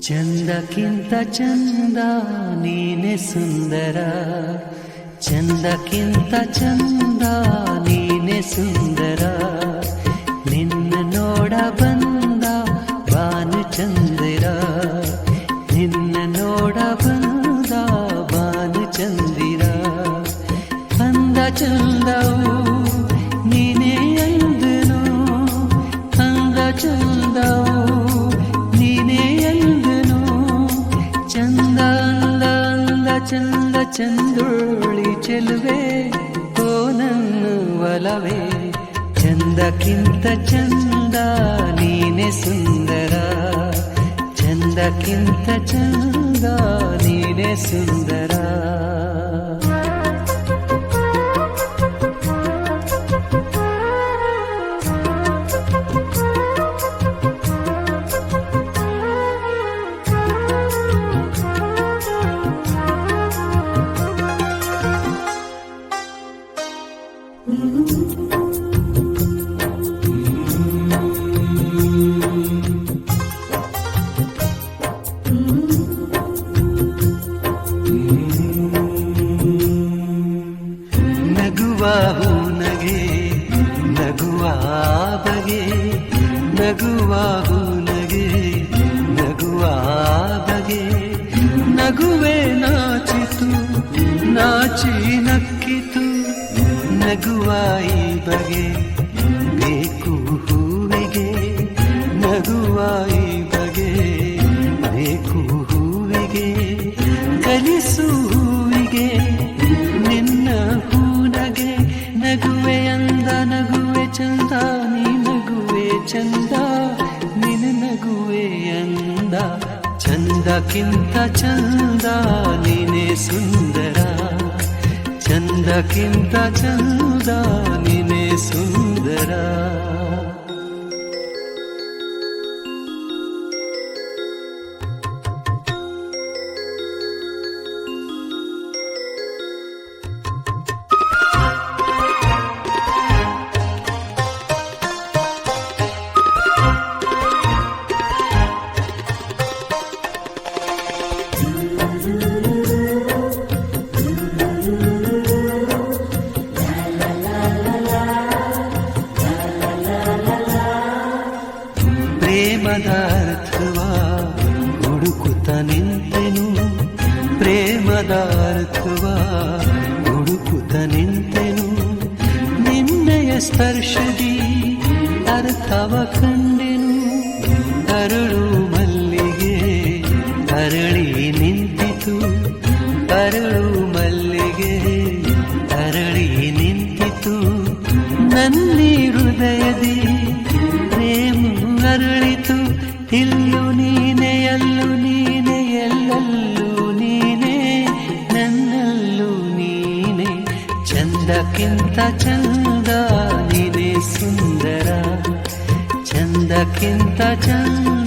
ಚಂದಕ್ಕಿಂತ ಚಂದ ನೀನೆ ಸುಂದರ, ಚಂದಕ್ಕಿಂತ ಚಂದ ನೀನೆ ಸುಂದರ. ನಿನ್ನ ನೋಡ ಬಂದ ಭಾನುಚಂದಿರ, ನಿನ್ನ ನೋಡ ಬಂದ ಭಾನುಚಂದಿರ. ಅಂದ ಚಂದವು ನೀನೇ ಅಂದನು, ಅಂದ ಚಂದವು ನೀನೇ ಅಂದನು. ಚಂದ ಅಂದ ಅಂದ ಚಂದ ಚಂದೋಳಿ ಚೆಲುವೆ ಓ ನನ್ನ ಒಲವೇ. ಚಂದಕ್ಕಿಂತ ಚಂದ ನೀನೆ ಸುಂದರ, ಚಂದಕ್ಕಿಂತ ಚಂದ ನೀನೆ ಸುಂದರ. ನಗುವ ಹೂನಗೆ ನಗುವ ಬಗೆ, ನಗುವ ಹೂನಗೆ ನಗುವ ಬಗೆ. ನಗುವೆ ನಾಚಿತು ನಾಚಿ ನಕ್ಕಿತು, ನಗುವ ಈ ಬಗೆ ಬೇಕು ಹೂವಿಗೆ. ನಗುವ ಈ ಬಗೆ ಬೇಕು ಹೂವಿಗೆ. ಕಲಿಸು ಹೂವಿಗೆ ನಿನ್ನ ಹೂನಗೆ. ನಗುವೆ ಅಂದ ನಗುವೆ ಚಂದ, ನೀ ನಗುವೆ ಚಂದ, ನಿನ್ನ ನಗುವೆ ಅಂದ. ಚಂದಕ್ಕಿಂತ ಚಂದ ನೀನೆ ಸುಂದರ, ಚಂದಕ್ಕಿಂತ ಚಂದ ನೀನೆ ಸುಂದರ. ಪ್ರೇಮದ ಅರ್ಥವ ಹುಡುಕುತ್ತ ನಿಂತೆನು, ಪ್ರೇಮದ ಅರ್ಥವ ಹುಡುಕುತ್ತ ನಿಂತೆನು. ನಿನ್ನೆಯ ಸ್ಪರ್ಶದಿ ಅರ್ಥವ ಕಂಡೆನು. ಅರಳು ಮಲ್ಲಿಗೆ ಅರಳಿ ನಿಂತಿತು, ಅರಳು ಮಲ್ಲಿಗೆ ಅರಳಿ ನಿಂತಿತು. ನನ್ನಿ ಹೃದಯದಿ ಪ್ರೇಮ ಅರಳಿತು. ಇಲ್ಲು ನೀನೆ ಎಲ್ಲು ನೀನೆ ಎಲ್ಲಲ್ಲೂ ನೀನೆ, ನನ್ನಲ್ಲೂ ನೀನೆ. ಚಂದಕ್ಕಿಂತ ಚಂದ ನೀನೆ ಸುಂದರ, ಚಂದಕ್ಕಿಂತ ಚಂದ